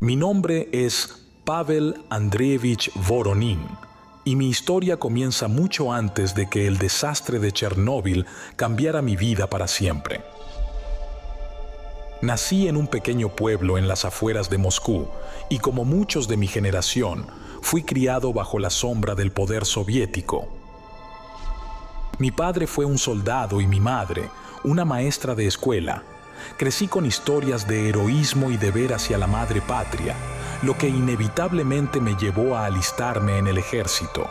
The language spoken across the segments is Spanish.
Mi nombre es Pavel Andreevich Voronin y mi historia comienza mucho antes de que el desastre de Chernóbil cambiara mi vida para siempre. Nací en un pequeño pueblo en las afueras de Moscú y como muchos de mi generación, fui criado bajo la sombra del poder soviético. Mi padre fue un soldado y mi madre, una maestra de escuela. Crecí con historias de heroísmo y deber hacia la madre patria, lo que inevitablemente me llevó a alistarme en el ejército.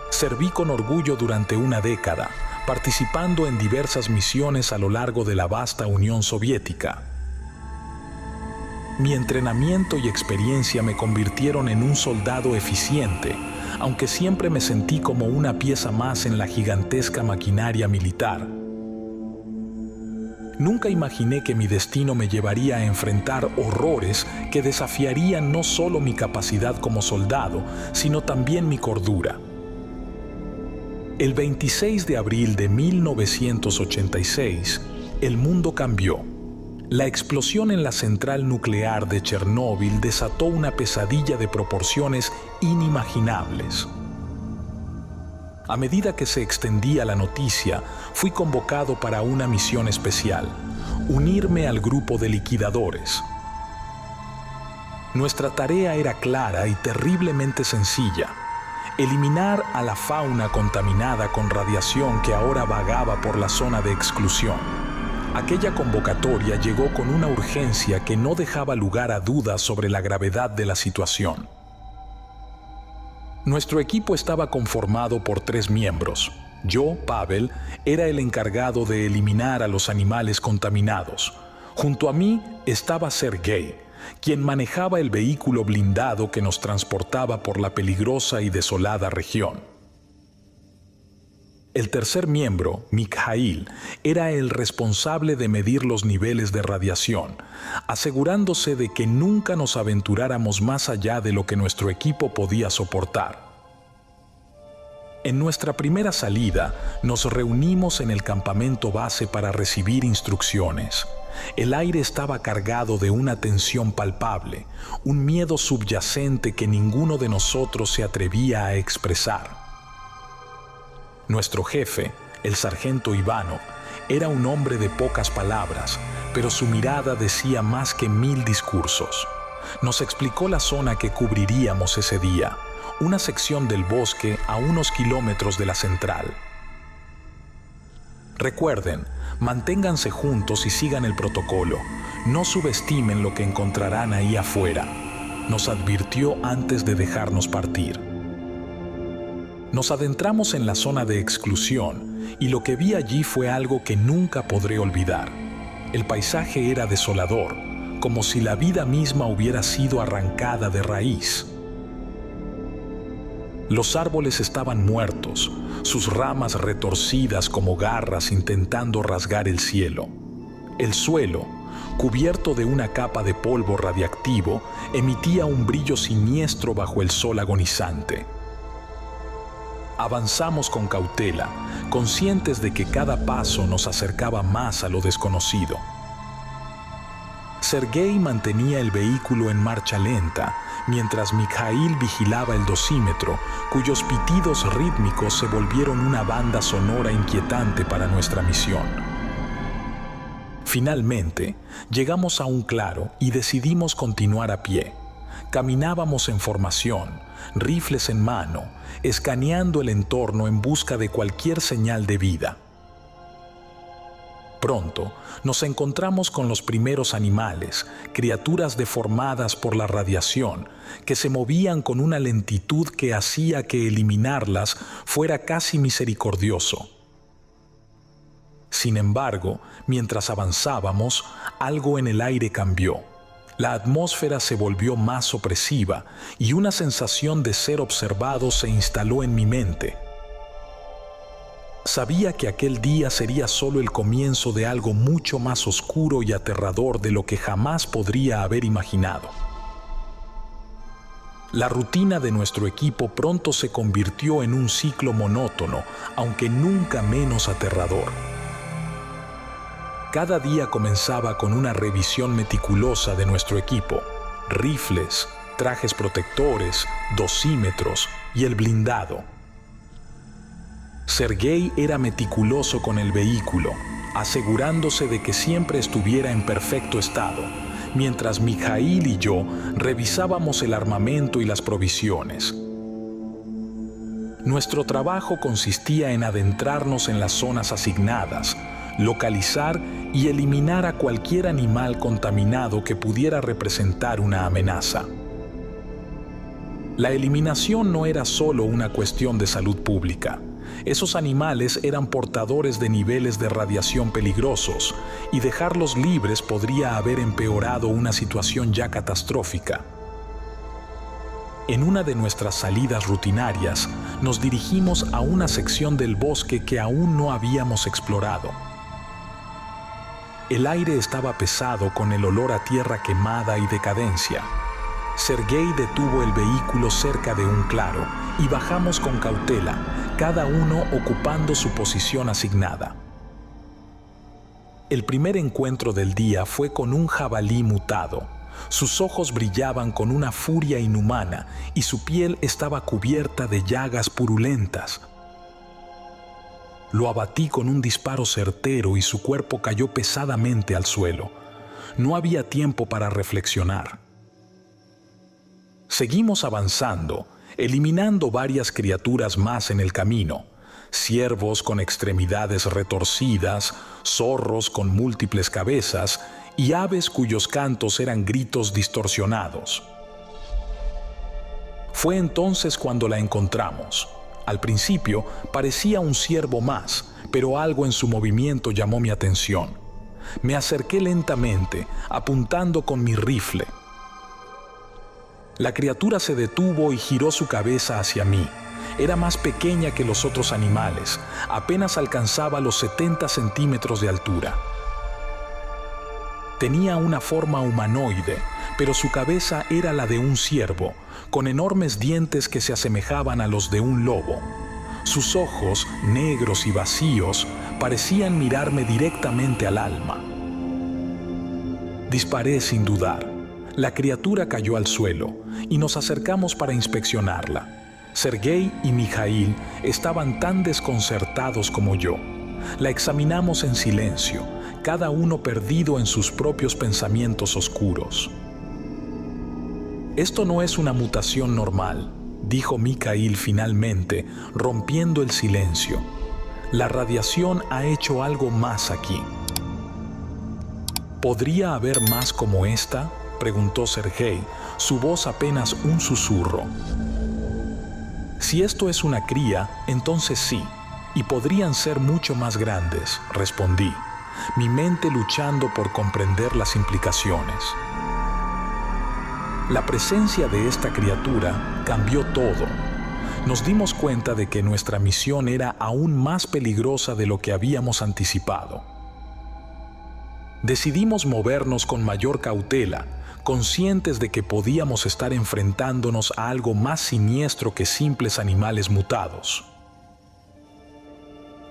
Serví con orgullo durante una década, participando en diversas misiones a lo largo de la vasta Unión Soviética. Mi entrenamiento y experiencia me convirtieron en un soldado eficiente, aunque siempre me sentí como una pieza más en la gigantesca maquinaria militar. Nunca imaginé que mi destino me llevaría a enfrentar horrores que desafiarían no solo mi capacidad como soldado, sino también mi cordura. El 26 de abril de 1986, el mundo cambió. La explosión en la central nuclear de Chernóbil desató una pesadilla de proporciones inimaginables. A medida que se extendía la noticia, fui convocado para una misión especial: unirme al grupo de liquidadores. Nuestra tarea era clara y terriblemente sencilla: eliminar a la fauna contaminada con radiación que ahora vagaba por la zona de exclusión. Aquella convocatoria llegó con una urgencia que no dejaba lugar a dudas sobre la gravedad de la situación. Nuestro equipo estaba conformado por 3 miembros. Yo, Pavel, era el encargado de eliminar a los animales contaminados. Junto a mí estaba Sergei, quien manejaba el vehículo blindado que nos transportaba por la peligrosa y desolada región. El tercer miembro, Mikhail, era el responsable de medir los niveles de radiación, asegurándose de que nunca nos aventuráramos más allá de lo que nuestro equipo podía soportar. En nuestra primera salida, nos reunimos en el campamento base para recibir instrucciones. El aire estaba cargado de una tensión palpable, un miedo subyacente que ninguno de nosotros se atrevía a expresar. Nuestro jefe, el sargento Ivanov, era un hombre de pocas palabras, pero su mirada decía más que 1000 discursos. Nos explicó la zona que cubriríamos ese día, una sección del bosque a unos kilómetros de la central. Recuerden, manténganse juntos y sigan el protocolo. No subestimen lo que encontrarán ahí afuera, nos advirtió antes de dejarnos partir. Nos adentramos en la zona de exclusión y lo que vi allí fue algo que nunca podré olvidar. El paisaje era desolador, como si la vida misma hubiera sido arrancada de raíz. Los árboles estaban muertos, sus ramas retorcidas como garras intentando rasgar el cielo. El suelo, cubierto de una capa de polvo radiactivo, emitía un brillo siniestro bajo el sol agonizante. Avanzamos con cautela, conscientes de que cada paso nos acercaba más a lo desconocido. Sergei mantenía el vehículo en marcha lenta, mientras Mikhail vigilaba el dosímetro, cuyos pitidos rítmicos se volvieron una banda sonora inquietante para nuestra misión. Finalmente, llegamos a un claro y decidimos continuar a pie. Caminábamos en formación, rifles en mano, escaneando el entorno en busca de cualquier señal de vida. Pronto nos encontramos con los primeros animales, criaturas deformadas por la radiación, que se movían con una lentitud que hacía que eliminarlas fuera casi misericordioso. Sin embargo, mientras avanzábamos, algo en el aire cambió. La atmósfera se volvió más opresiva y una sensación de ser observado se instaló en mi mente. Sabía que aquel día sería solo el comienzo de algo mucho más oscuro y aterrador de lo que jamás podría haber imaginado. La rutina de nuestro equipo pronto se convirtió en un ciclo monótono, aunque nunca menos aterrador. Cada día comenzaba con una revisión meticulosa de nuestro equipo: rifles, trajes protectores, dosímetros y el blindado. Sergei era meticuloso con el vehículo, asegurándose de que siempre estuviera en perfecto estado, mientras Mikhail y yo revisábamos el armamento y las provisiones. Nuestro trabajo consistía en adentrarnos en las zonas asignadas, localizar y eliminar a cualquier animal contaminado que pudiera representar una amenaza. La eliminación no era solo una cuestión de salud pública. Esos animales eran portadores de niveles de radiación peligrosos, y dejarlos libres podría haber empeorado una situación ya catastrófica. En una de nuestras salidas rutinarias, nos dirigimos a una sección del bosque que aún no habíamos explorado. El aire estaba pesado con el olor a tierra quemada y decadencia. Sergei detuvo el vehículo cerca de un claro y bajamos con cautela, cada uno ocupando su posición asignada. El primer encuentro del día fue con un jabalí mutado. Sus ojos brillaban con una furia inhumana y su piel estaba cubierta de llagas purulentas. Lo abatí con un disparo certero y su cuerpo cayó pesadamente al suelo. No había tiempo para reflexionar. Seguimos avanzando, eliminando varias criaturas más en el camino: ciervos con extremidades retorcidas, zorros con múltiples cabezas y aves cuyos cantos eran gritos distorsionados. Fue entonces cuando la encontramos. Al principio parecía un ciervo más, pero algo en su movimiento llamó mi atención. Me acerqué lentamente, apuntando con mi rifle. La criatura se detuvo y giró su cabeza hacia mí. Era más pequeña que los otros animales, apenas alcanzaba los 70 centímetros de altura. Tenía una forma humanoide, pero su cabeza era la de un ciervo, con enormes dientes que se asemejaban a los de un lobo. Sus ojos, negros y vacíos, parecían mirarme directamente al alma. Disparé sin dudar. La criatura cayó al suelo y nos acercamos para inspeccionarla. Sergei y Mikhail estaban tan desconcertados como yo. La examinamos en silencio, cada uno perdido en sus propios pensamientos oscuros. «Esto no es una mutación normal», dijo Mikhail finalmente, rompiendo el silencio. «La radiación ha hecho algo más aquí». «¿Podría haber más como esta?», preguntó Sergei, su voz apenas un susurro. «Si esto es una cría, entonces sí, y podrían ser mucho más grandes», respondí, mi mente luchando por comprender las implicaciones. La presencia de esta criatura cambió todo. Nos dimos cuenta de que nuestra misión era aún más peligrosa de lo que habíamos anticipado. Decidimos movernos con mayor cautela, conscientes de que podíamos estar enfrentándonos a algo más siniestro que simples animales mutados.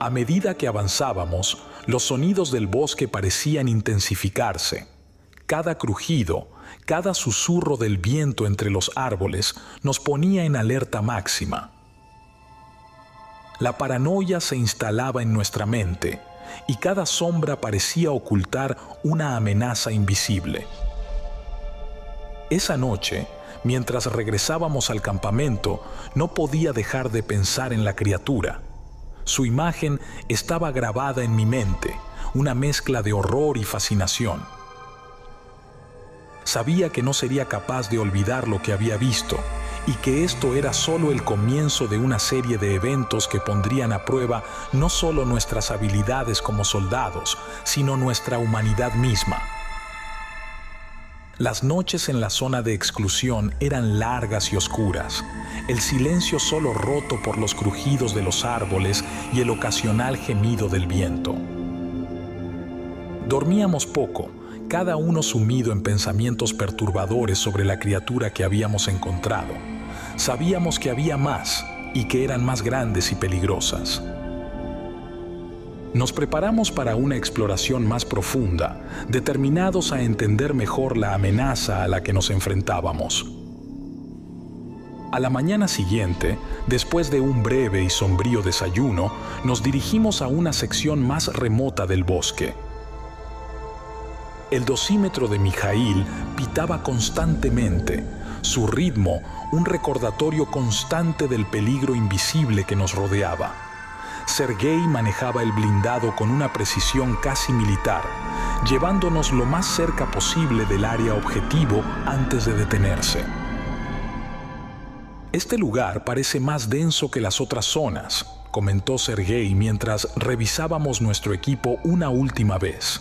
A medida que avanzábamos, los sonidos del bosque parecían intensificarse. Cada crujido, cada susurro del viento entre los árboles nos ponía en alerta máxima. La paranoia se instalaba en nuestra mente y cada sombra parecía ocultar una amenaza invisible. Esa noche, mientras regresábamos al campamento, no podía dejar de pensar en la criatura. Su imagen estaba grabada en mi mente, una mezcla de horror y fascinación. Sabía que no sería capaz de olvidar lo que había visto y que esto era solo el comienzo de una serie de eventos que pondrían a prueba no solo nuestras habilidades como soldados, sino nuestra humanidad misma. Las noches en la zona de exclusión eran largas y oscuras, el silencio solo roto por los crujidos de los árboles y el ocasional gemido del viento. Dormíamos poco, cada uno sumido en pensamientos perturbadores sobre la criatura que habíamos encontrado. Sabíamos que había más y que eran más grandes y peligrosas. Nos preparamos para una exploración más profunda, determinados a entender mejor la amenaza a la que nos enfrentábamos. A la mañana siguiente, después de un breve y sombrío desayuno, nos dirigimos a una sección más remota del bosque. El dosímetro de Mijaíl pitaba constantemente, su ritmo un recordatorio constante del peligro invisible que nos rodeaba. Sergei manejaba el blindado con una precisión casi militar, llevándonos lo más cerca posible del área objetivo antes de detenerse. Este lugar parece más denso que las otras zonas, comentó Sergei mientras revisábamos nuestro equipo una última vez.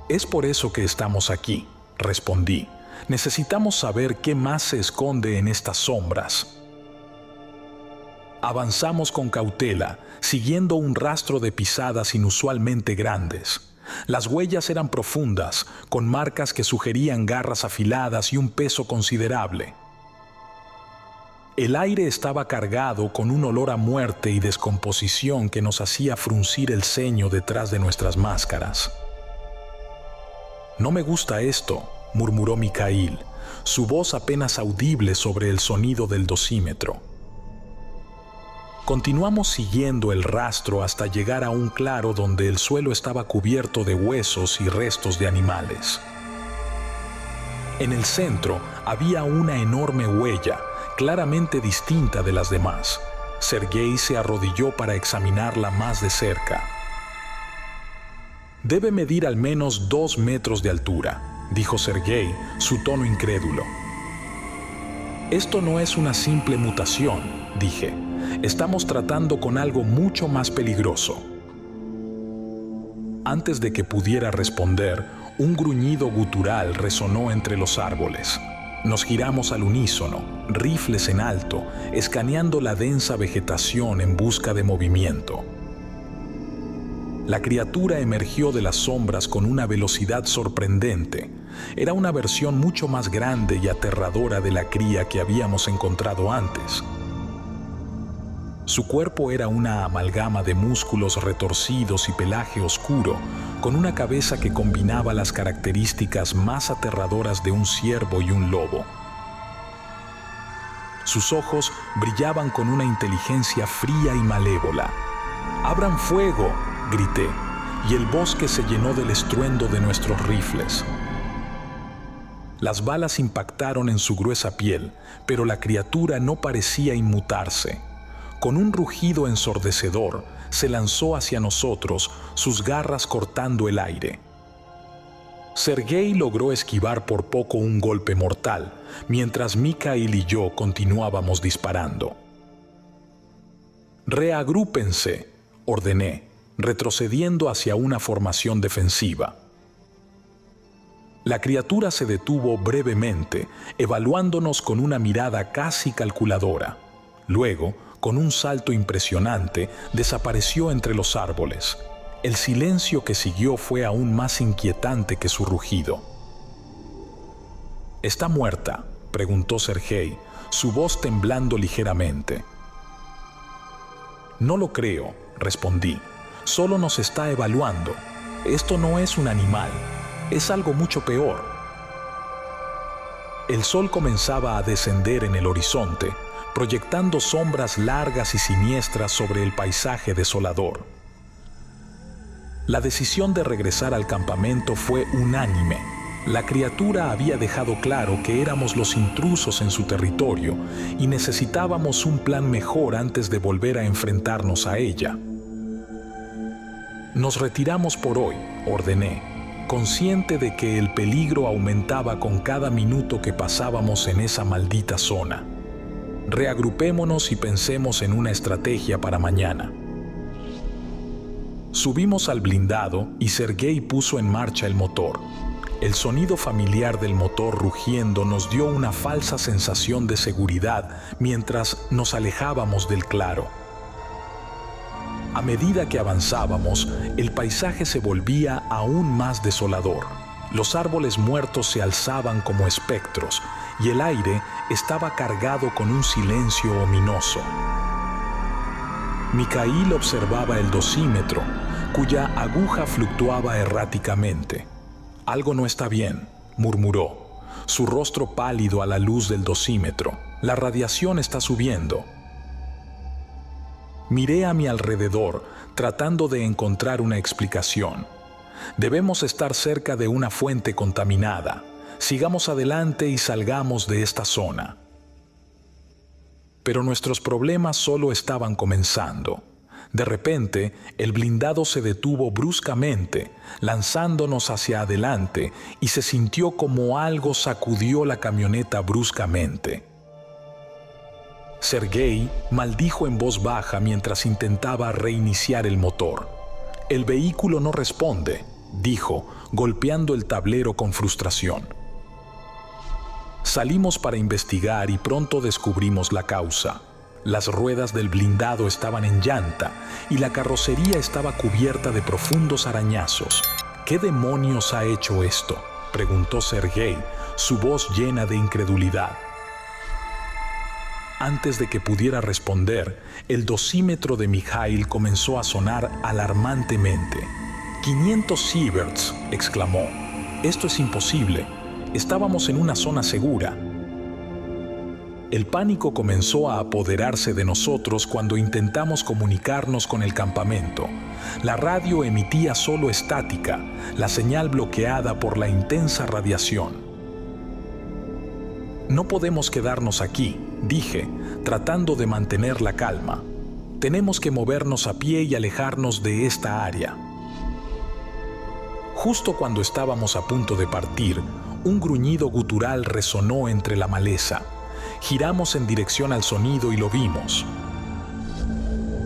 Es por eso que estamos aquí, respondí. Necesitamos saber qué más se esconde en estas sombras. Avanzamos con cautela, siguiendo un rastro de pisadas inusualmente grandes. Las huellas eran profundas, con marcas que sugerían garras afiladas y un peso considerable. El aire estaba cargado con un olor a muerte y descomposición que nos hacía fruncir el ceño detrás de nuestras máscaras. «No me gusta esto», murmuró Mijaíl, su voz apenas audible sobre el sonido del dosímetro. Continuamos siguiendo el rastro hasta llegar a un claro donde el suelo estaba cubierto de huesos y restos de animales. En el centro había una enorme huella, claramente distinta de las demás. Sergei se arrodilló para examinarla más de cerca. «Debe medir al menos 2 metros de altura», dijo Sergei, su tono incrédulo. «Esto no es una simple mutación», dije. «Estamos tratando con algo mucho más peligroso». Antes de que pudiera responder, un gruñido gutural resonó entre los árboles. Nos giramos al unísono, rifles en alto, escaneando la densa vegetación en busca de movimiento. La criatura emergió de las sombras con una velocidad sorprendente. Era una versión mucho más grande y aterradora de la cría que habíamos encontrado antes. Su cuerpo era una amalgama de músculos retorcidos y pelaje oscuro, con una cabeza que combinaba las características más aterradoras de un ciervo y un lobo. Sus ojos brillaban con una inteligencia fría y malévola. «¡Abran fuego!», grité, y el bosque se llenó del estruendo de nuestros rifles. Las balas impactaron en su gruesa piel, pero la criatura no parecía inmutarse. Con un rugido ensordecedor, se lanzó hacia nosotros, sus garras cortando el aire. Sergei logró esquivar por poco un golpe mortal, mientras Mijaíl y yo continuábamos disparando. «Reagrúpense», ordené, retrocediendo hacia una formación defensiva. La criatura se detuvo brevemente, evaluándonos con una mirada casi calculadora. Luego, con un salto impresionante, desapareció entre los árboles. El silencio que siguió fue aún más inquietante que su rugido. «¿Está muerta?», preguntó Sergei, su voz temblando ligeramente. «No lo creo», respondí. «Solo nos está evaluando. Esto no es un animal, es algo mucho peor». El sol comenzaba a descender en el horizonte, proyectando sombras largas y siniestras sobre el paisaje desolador. La decisión de regresar al campamento fue unánime. La criatura había dejado claro que éramos los intrusos en su territorio y necesitábamos un plan mejor antes de volver a enfrentarnos a ella. «Nos retiramos por hoy», ordené, consciente de que el peligro aumentaba con cada minuto que pasábamos en esa maldita zona. «Reagrupémonos y pensemos en una estrategia para mañana». Subimos al blindado y Sergei puso en marcha el motor. El sonido familiar del motor rugiendo nos dio una falsa sensación de seguridad mientras nos alejábamos del claro. A medida que avanzábamos, el paisaje se volvía aún más desolador. Los árboles muertos se alzaban como espectros y el aire estaba cargado con un silencio ominoso. Mikhail observaba el dosímetro, cuya aguja fluctuaba erráticamente. «Algo no está bien», murmuró, su rostro pálido a la luz del dosímetro. «La radiación está subiendo». Miré a mi alrededor, tratando de encontrar una explicación. Debemos estar cerca de una fuente contaminada. Sigamos adelante y salgamos de esta zona. Pero nuestros problemas solo estaban comenzando. De repente, el blindado se detuvo bruscamente, lanzándonos hacia adelante, y se sintió como algo sacudió la camioneta bruscamente. Sergei maldijo en voz baja mientras intentaba reiniciar el motor. «El vehículo no responde», dijo, golpeando el tablero con frustración. Salimos para investigar y pronto descubrimos la causa. Las ruedas del blindado estaban en llanta y la carrocería estaba cubierta de profundos arañazos. «¿Qué demonios ha hecho esto?», preguntó Sergei, su voz llena de incredulidad. Antes de que pudiera responder, el dosímetro de Mikhail comenzó a sonar alarmantemente. «500 sieverts», exclamó. «Esto es imposible. Estábamos en una zona segura». El pánico comenzó a apoderarse de nosotros cuando intentamos comunicarnos con el campamento. La radio emitía solo estática, la señal bloqueada por la intensa radiación. «No podemos quedarnos aquí», dije, tratando de mantener la calma. «Tenemos que movernos a pie y alejarnos de esta área». Justo cuando estábamos a punto de partir, un gruñido gutural resonó entre la maleza. Giramos en dirección al sonido y lo vimos.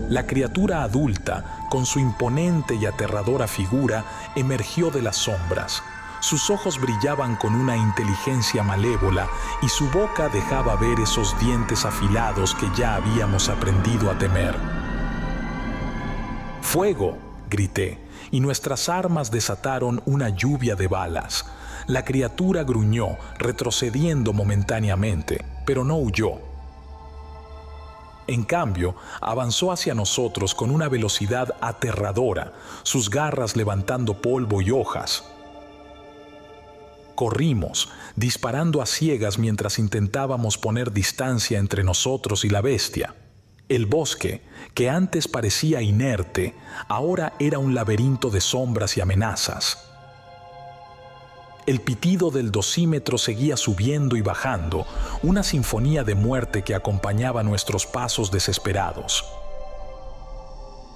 La criatura adulta, con su imponente y aterradora figura, emergió de las sombras. Sus ojos brillaban con una inteligencia malévola y su boca dejaba ver esos dientes afilados que ya habíamos aprendido a temer. «¡Fuego!», grité, y nuestras armas desataron una lluvia de balas. La criatura gruñó, retrocediendo momentáneamente, pero no huyó. En cambio, avanzó hacia nosotros con una velocidad aterradora, sus garras levantando polvo y hojas. Corrimos, disparando a ciegas mientras intentábamos poner distancia entre nosotros y la bestia. El bosque, que antes parecía inerte, ahora era un laberinto de sombras y amenazas. El pitido del dosímetro seguía subiendo y bajando, una sinfonía de muerte que acompañaba nuestros pasos desesperados.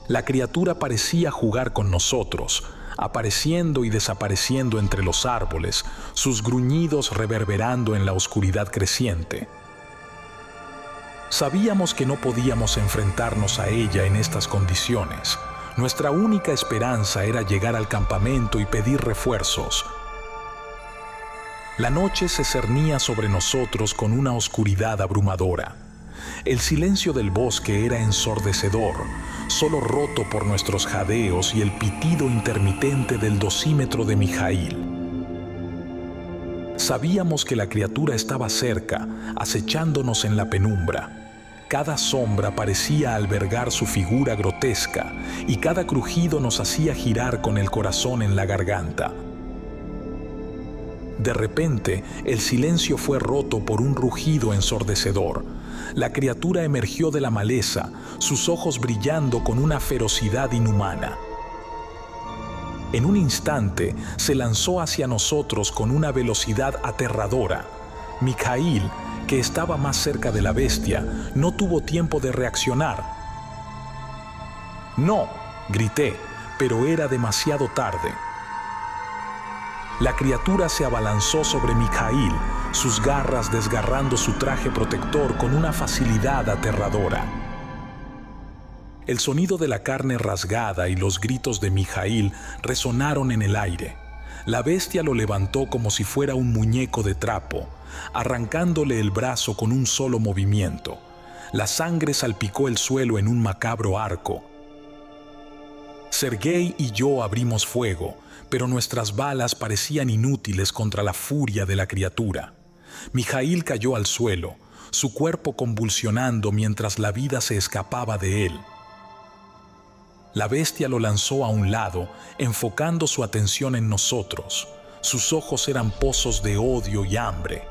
La criatura parecía jugar con nosotros, apareciendo y desapareciendo entre los árboles, sus gruñidos reverberando en la oscuridad creciente. Sabíamos que no podíamos enfrentarnos a ella en estas condiciones. Nuestra única esperanza era llegar al campamento y pedir refuerzos. La noche se cernía sobre nosotros con una oscuridad abrumadora. El silencio del bosque era ensordecedor, solo roto por nuestros jadeos y el pitido intermitente del dosímetro de Mikhail. Sabíamos que la criatura estaba cerca, acechándonos en la penumbra. Cada sombra parecía albergar su figura grotesca y cada crujido nos hacía girar con el corazón en la garganta. De repente, el silencio fue roto por un rugido ensordecedor. La criatura emergió de la maleza, sus ojos brillando con una ferocidad inhumana. En un instante, se lanzó hacia nosotros con una velocidad aterradora. Mikhail, que estaba más cerca de la bestia, no tuvo tiempo de reaccionar. «¡No!», grité, pero era demasiado tarde. La criatura se abalanzó sobre Mikhail, sus garras desgarrando su traje protector con una facilidad aterradora. El sonido de la carne rasgada y los gritos de Mikhail resonaron en el aire. La bestia lo levantó como si fuera un muñeco de trapo, arrancándole el brazo con un solo movimiento. La sangre salpicó el suelo en un macabro arco. Sergei y yo abrimos fuego, pero nuestras balas parecían inútiles contra la furia de la criatura. Mikhail cayó al suelo, su cuerpo convulsionando mientras la vida se escapaba de él. La bestia lo lanzó a un lado, enfocando su atención en nosotros. Sus ojos eran pozos de odio y hambre.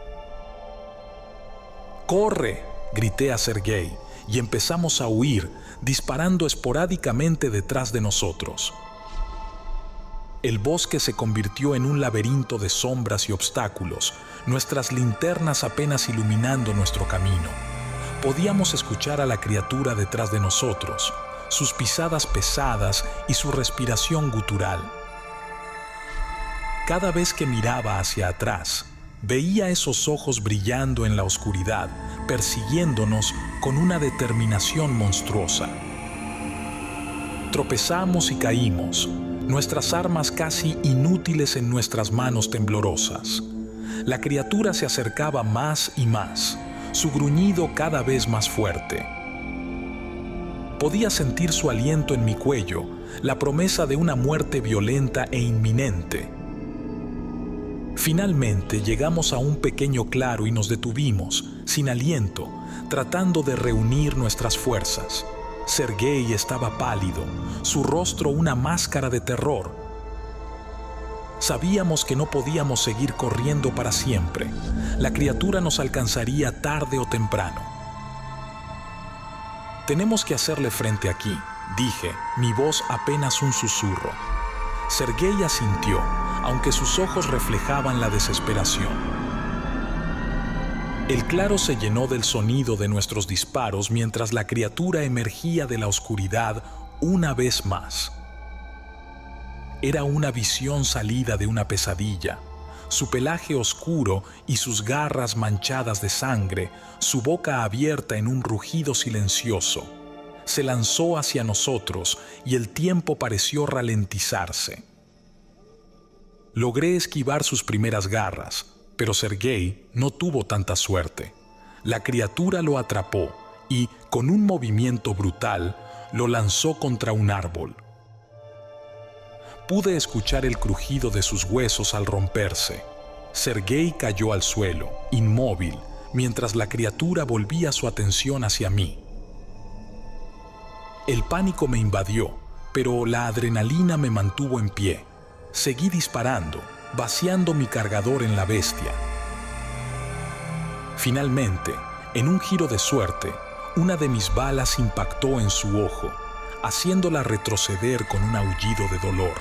¡Corre!, grité a Sergei, y empezamos a huir, disparando esporádicamente detrás de nosotros. El bosque se convirtió en un laberinto de sombras y obstáculos, nuestras linternas apenas iluminando nuestro camino. Podíamos escuchar a la criatura detrás de nosotros, sus pisadas pesadas y su respiración gutural. Cada vez que miraba hacia atrás, veía esos ojos brillando en la oscuridad, persiguiéndonos con una determinación monstruosa. Tropezamos y caímos, nuestras armas casi inútiles en nuestras manos temblorosas. La criatura se acercaba más y más, su gruñido cada vez más fuerte. Podía sentir su aliento en mi cuello, la promesa de una muerte violenta e inminente. Finalmente llegamos a un pequeño claro y nos detuvimos, sin aliento, tratando de reunir nuestras fuerzas. Sergei estaba pálido, su rostro una máscara de terror. Sabíamos que no podíamos seguir corriendo para siempre. La criatura nos alcanzaría tarde o temprano. «Tenemos que hacerle frente aquí», dije, mi voz apenas un susurro. Sergei asintió, aunque sus ojos reflejaban la desesperación. El claro se llenó del sonido de nuestros disparos mientras la criatura emergía de la oscuridad una vez más. Era una visión salida de una pesadilla. Su pelaje oscuro y sus garras manchadas de sangre, su boca abierta en un rugido silencioso. Se lanzó hacia nosotros y el tiempo pareció ralentizarse. Logré esquivar sus primeras garras, pero Sergei no tuvo tanta suerte. La criatura lo atrapó y, con un movimiento brutal, lo lanzó contra un árbol. Pude escuchar el crujido de sus huesos al romperse. Sergei cayó al suelo, inmóvil, mientras la criatura volvía su atención hacia mí. El pánico me invadió, pero la adrenalina me mantuvo en pie. Seguí disparando, vaciando mi cargador en la bestia. Finalmente, en un giro de suerte, una de mis balas impactó en su ojo, haciéndola retroceder con un aullido de dolor.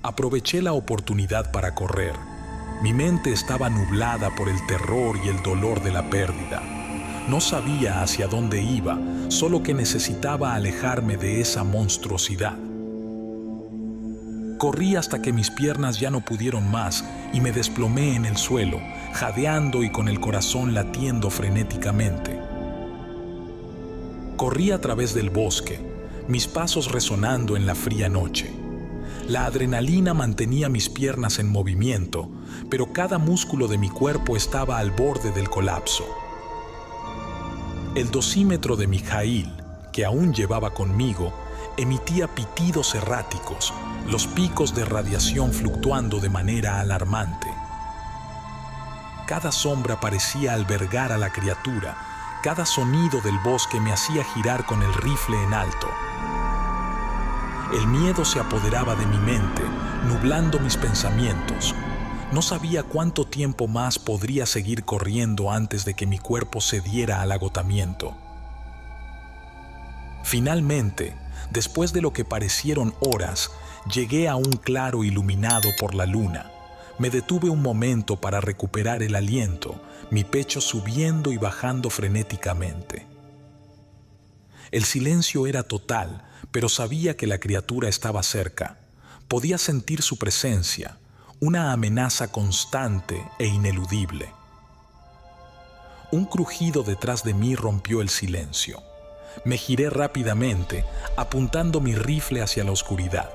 Aproveché la oportunidad para correr. Mi mente estaba nublada por el terror y el dolor de la pérdida. No sabía hacia dónde iba, solo que necesitaba alejarme de esa monstruosidad. Corrí hasta que mis piernas ya no pudieron más y me desplomé en el suelo, jadeando y con el corazón latiendo frenéticamente. Corrí a través del bosque, mis pasos resonando en la fría noche. La adrenalina mantenía mis piernas en movimiento, pero cada músculo de mi cuerpo estaba al borde del colapso. El dosímetro de Mijaíl, que aún llevaba conmigo, emitía pitidos erráticos, los picos de radiación fluctuando de manera alarmante. Cada sombra parecía albergar a la criatura, cada sonido del bosque me hacía girar con el rifle en alto. El miedo se apoderaba de mi mente, nublando mis pensamientos. No sabía cuánto tiempo más podría seguir corriendo antes de que mi cuerpo cediera al agotamiento. Finalmente, después de lo que parecieron horas, llegué a un claro iluminado por la luna. Me detuve un momento para recuperar el aliento, mi pecho subiendo y bajando frenéticamente. El silencio era total, pero sabía que la criatura estaba cerca. Podía sentir su presencia, una amenaza constante e ineludible. Un crujido detrás de mí rompió el silencio. Me giré rápidamente, apuntando mi rifle hacia la oscuridad.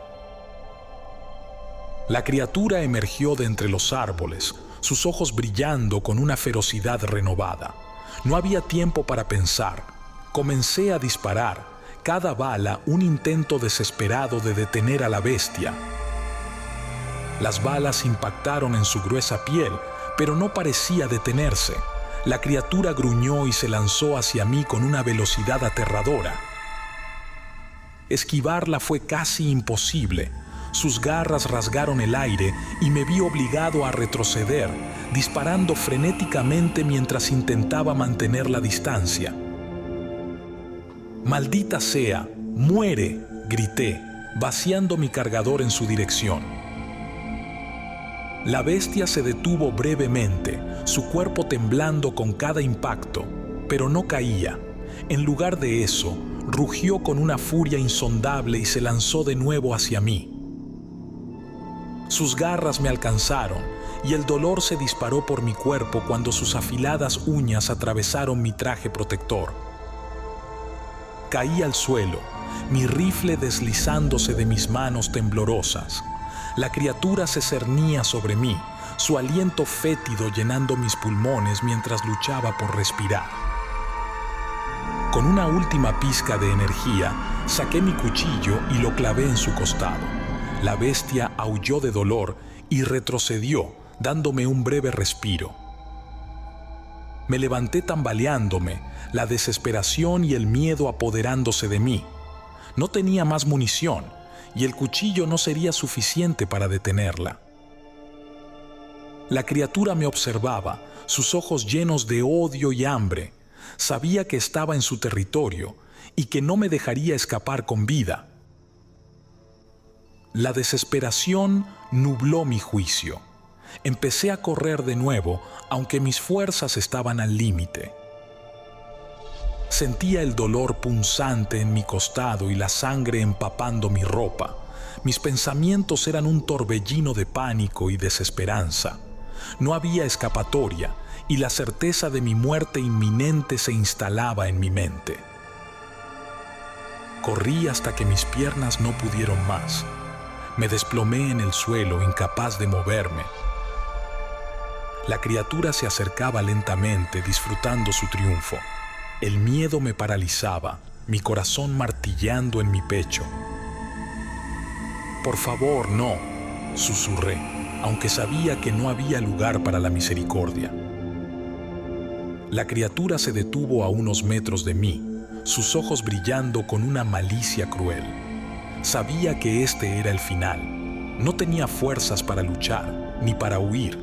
La criatura emergió de entre los árboles, sus ojos brillando con una ferocidad renovada. No había tiempo para pensar. Comencé a disparar, cada bala un intento desesperado de detener a la bestia. Las balas impactaron en su gruesa piel, pero no parecía detenerse. La criatura gruñó y se lanzó hacia mí con una velocidad aterradora. Esquivarla fue casi imposible. Sus garras rasgaron el aire y me vi obligado a retroceder, disparando frenéticamente mientras intentaba mantener la distancia. «Maldita sea, muere», grité, vaciando mi cargador en su dirección. La bestia se detuvo brevemente, su cuerpo temblando con cada impacto, pero no caía. En lugar de eso, rugió con una furia insondable y se lanzó de nuevo hacia mí. Sus garras me alcanzaron y el dolor se disparó por mi cuerpo cuando sus afiladas uñas atravesaron mi traje protector. Caí al suelo, mi rifle deslizándose de mis manos temblorosas. La criatura se cernía sobre mí, su aliento fétido llenando mis pulmones mientras luchaba por respirar. Con una última pizca de energía, saqué mi cuchillo y lo clavé en su costado. La bestia aulló de dolor y retrocedió, dándome un breve respiro. Me levanté tambaleándome, la desesperación y el miedo apoderándose de mí. No tenía más munición y el cuchillo no sería suficiente para detenerla. La criatura me observaba, sus ojos llenos de odio y hambre. Sabía que estaba en su territorio y que no me dejaría escapar con vida. La desesperación nubló mi juicio. Empecé a correr de nuevo, aunque mis fuerzas estaban al límite. Sentía el dolor punzante en mi costado y la sangre empapando mi ropa. Mis pensamientos eran un torbellino de pánico y desesperanza. No había escapatoria y la certeza de mi muerte inminente se instalaba en mi mente. Corrí hasta que mis piernas no pudieron más. Me desplomé en el suelo, incapaz de moverme. La criatura se acercaba lentamente, disfrutando su triunfo. El miedo me paralizaba, mi corazón martillando en mi pecho. «Por favor, no», susurré, aunque sabía que no había lugar para la misericordia. La criatura se detuvo a unos metros de mí, sus ojos brillando con una malicia cruel. Sabía que este era el final. No tenía fuerzas para luchar, ni para huir.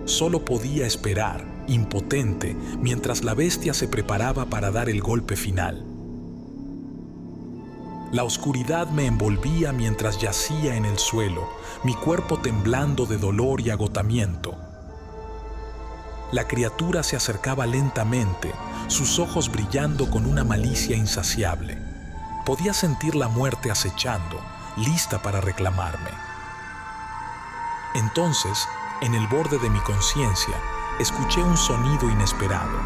Solo podía esperar, impotente, mientras la bestia se preparaba para dar el golpe final. La oscuridad me envolvía mientras yacía en el suelo, mi cuerpo temblando de dolor y agotamiento. La criatura se acercaba lentamente, sus ojos brillando con una malicia insaciable. Podía sentir la muerte acechando, lista para reclamarme. Entonces, en el borde de mi conciencia, escuché un sonido inesperado,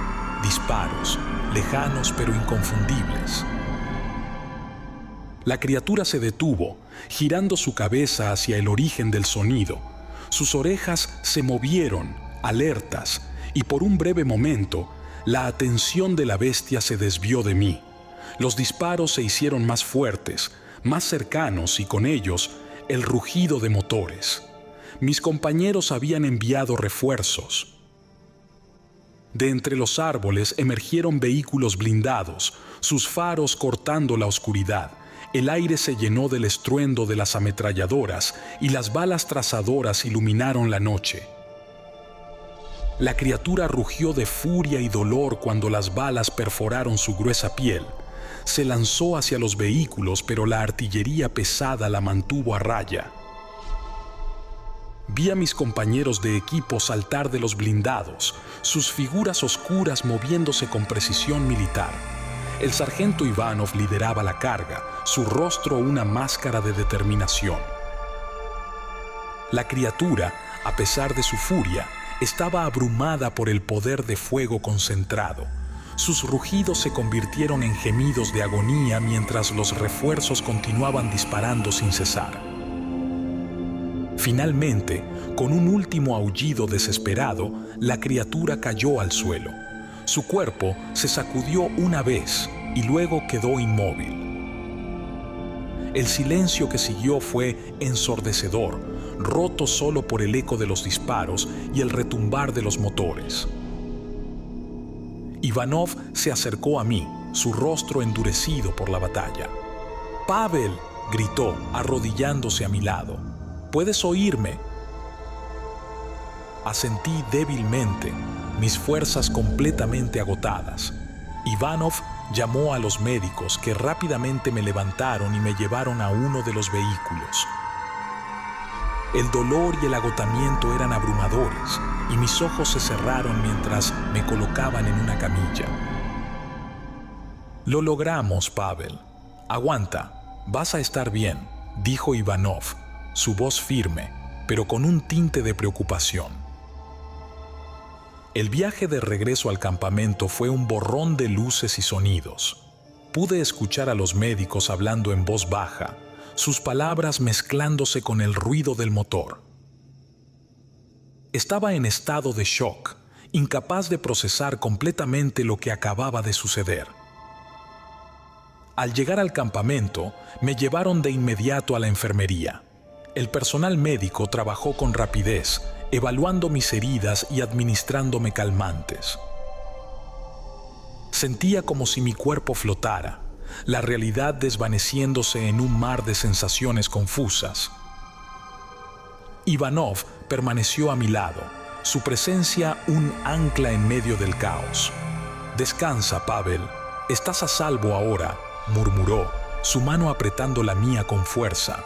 disparos, lejanos pero inconfundibles. La criatura se detuvo, girando su cabeza hacia el origen del sonido. Sus orejas se movieron, alertas, y por un breve momento, la atención de la bestia se desvió de mí. Los disparos se hicieron más fuertes, más cercanos y con ellos el rugido de motores. Mis compañeros habían enviado refuerzos. De entre los árboles emergieron vehículos blindados, sus faros cortando la oscuridad. El aire se llenó del estruendo de las ametralladoras y las balas trazadoras iluminaron la noche. La criatura rugió de furia y dolor cuando las balas perforaron su gruesa piel. Se lanzó hacia los vehículos, pero la artillería pesada la mantuvo a raya. Vi a mis compañeros de equipo saltar de los blindados, sus figuras oscuras moviéndose con precisión militar. El sargento Ivanov lideraba la carga, su rostro una máscara de determinación. La criatura, a pesar de su furia, estaba abrumada por el poder de fuego concentrado. Sus rugidos se convirtieron en gemidos de agonía mientras los refuerzos continuaban disparando sin cesar. Finalmente, con un último aullido desesperado, la criatura cayó al suelo. Su cuerpo se sacudió una vez y luego quedó inmóvil. El silencio que siguió fue ensordecedor, roto solo por el eco de los disparos y el retumbar de los motores. Ivanov se acercó a mí, su rostro endurecido por la batalla. «Pavel», gritó, arrodillándose a mi lado. «¿Puedes oírme?» Asentí débilmente, mis fuerzas completamente agotadas. Ivanov llamó a los médicos, que rápidamente me levantaron y me llevaron a uno de los vehículos. El dolor y el agotamiento eran abrumadores y mis ojos se cerraron mientras me colocaban en una camilla. «Lo logramos, Pavel. Aguanta, vas a estar bien», dijo Ivanov, su voz firme, pero con un tinte de preocupación. El viaje de regreso al campamento fue un borrón de luces y sonidos. Pude escuchar a los médicos hablando en voz baja, sus palabras mezclándose con el ruido del motor. Estaba en estado de shock, incapaz de procesar completamente lo que acababa de suceder. Al llegar al campamento, me llevaron de inmediato a la enfermería. El personal médico trabajó con rapidez, evaluando mis heridas y administrándome calmantes. Sentía como si mi cuerpo flotara, la realidad desvaneciéndose en un mar de sensaciones confusas. Ivanov permaneció a mi lado, su presencia un ancla en medio del caos. «Descansa, Pavel, estás a salvo ahora», murmuró, su mano apretando la mía con fuerza.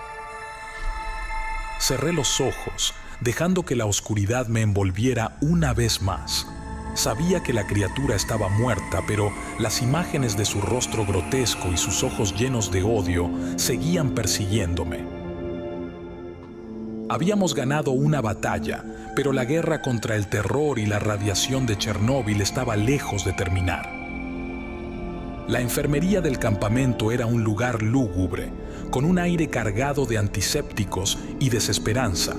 Cerré los ojos, dejando que la oscuridad me envolviera una vez más. Sabía que la criatura estaba muerta, pero las imágenes de su rostro grotesco y sus ojos llenos de odio seguían persiguiéndome. Habíamos ganado una batalla, pero la guerra contra el terror y la radiación de Chernóbil estaba lejos de terminar. La enfermería del campamento era un lugar lúgubre, con un aire cargado de antisépticos y desesperanza.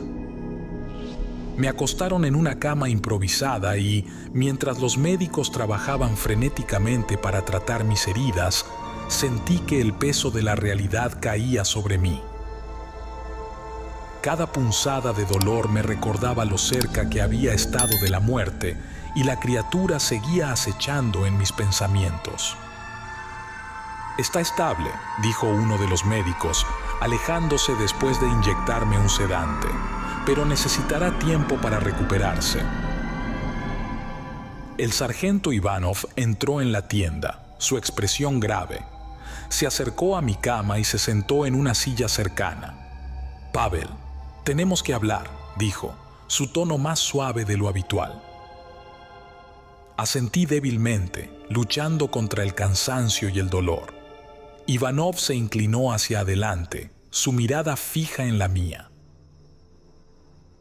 Me acostaron en una cama improvisada y, mientras los médicos trabajaban frenéticamente para tratar mis heridas, sentí que el peso de la realidad caía sobre mí. Cada punzada de dolor me recordaba lo cerca que había estado de la muerte, y la criatura seguía acechando en mis pensamientos. «Está estable», dijo uno de los médicos, alejándose después de inyectarme un sedante, «pero necesitará tiempo para recuperarse». El sargento Ivanov entró en la tienda, su expresión grave. Se acercó a mi cama y se sentó en una silla cercana. «Pavel, tenemos que hablar», dijo, su tono más suave de lo habitual. Asentí débilmente, luchando contra el cansancio y el dolor. Ivanov se inclinó hacia adelante, su mirada fija en la mía.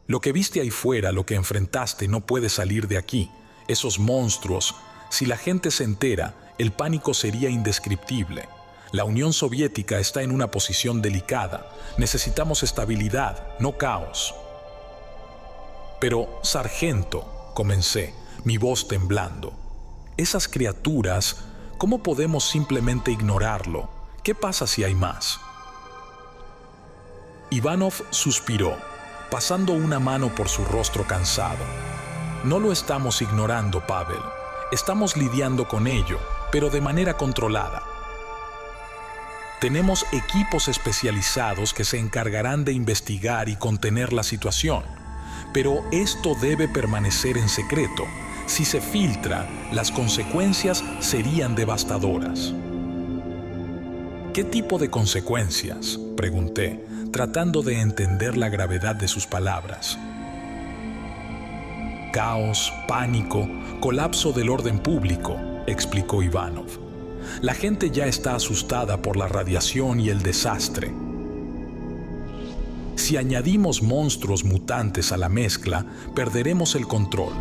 «Lo que viste ahí fuera, lo que enfrentaste, no puede salir de aquí. Esos monstruos, si la gente se entera, el pánico sería indescriptible. La Unión Soviética está en una posición delicada. Necesitamos estabilidad, no caos». «Pero, sargento», comencé, mi voz temblando, «esas criaturas, ¿cómo podemos simplemente ignorarlo? ¿Qué pasa si hay más?». Ivanov suspiró, pasando una mano por su rostro cansado. «No lo estamos ignorando, Pavel. Estamos lidiando con ello, pero de manera controlada. Tenemos equipos especializados que se encargarán de investigar y contener la situación, pero esto debe permanecer en secreto. Si se filtra, las consecuencias serían devastadoras». «¿Qué tipo de consecuencias?», pregunté, tratando de entender la gravedad de sus palabras. «Caos, pánico, colapso del orden público», explicó Ivanov. «La gente ya está asustada por la radiación y el desastre. Si añadimos monstruos mutantes a la mezcla, perderemos el control.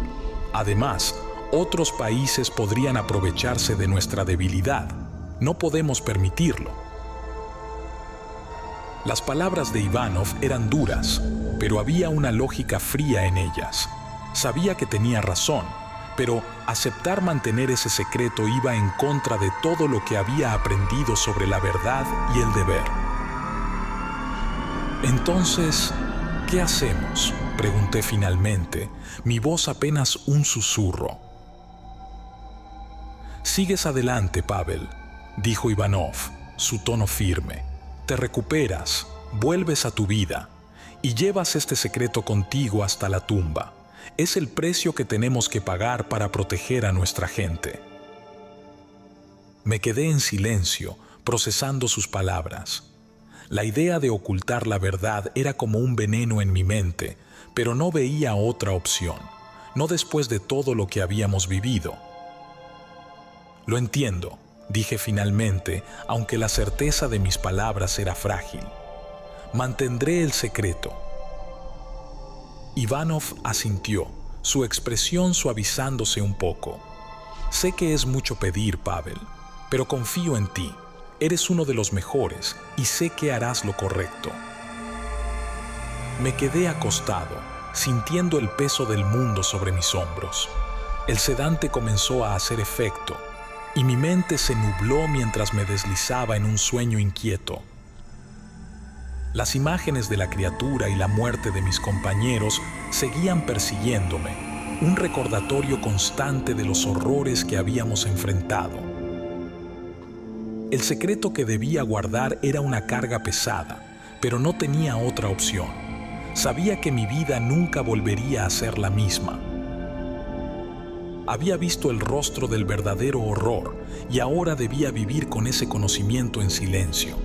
Además, otros países podrían aprovecharse de nuestra debilidad. No podemos permitirlo». Las palabras de Ivanov eran duras, pero había una lógica fría en ellas. Sabía que tenía razón, pero aceptar mantener ese secreto iba en contra de todo lo que había aprendido sobre la verdad y el deber. «Entonces, ¿qué hacemos?», pregunté finalmente, mi voz apenas un susurro. Sigues adelante, Pavel, dijo Ivanov, su tono firme. Te recuperas, vuelves a tu vida y llevas este secreto contigo hasta la tumba. Es el precio que tenemos que pagar para proteger a nuestra gente. Me quedé en silencio, procesando sus palabras. La idea de ocultar la verdad era como un veneno en mi mente, pero no veía otra opción, no después de todo lo que habíamos vivido. Lo entiendo, dije finalmente, aunque la certeza de mis palabras era frágil. Mantendré el secreto. Ivanov asintió, su expresión suavizándose un poco. Sé que es mucho pedir, Pavel, pero confío en ti. Eres uno de los mejores y sé que harás lo correcto. Me quedé acostado, sintiendo el peso del mundo sobre mis hombros. El sedante comenzó a hacer efecto y mi mente se nubló mientras me deslizaba en un sueño inquieto. Las imágenes de la criatura y la muerte de mis compañeros seguían persiguiéndome, un recordatorio constante de los horrores que habíamos enfrentado. El secreto que debía guardar era una carga pesada, pero no tenía otra opción. Sabía que mi vida nunca volvería a ser la misma. Había visto el rostro del verdadero horror y ahora debía vivir con ese conocimiento en silencio.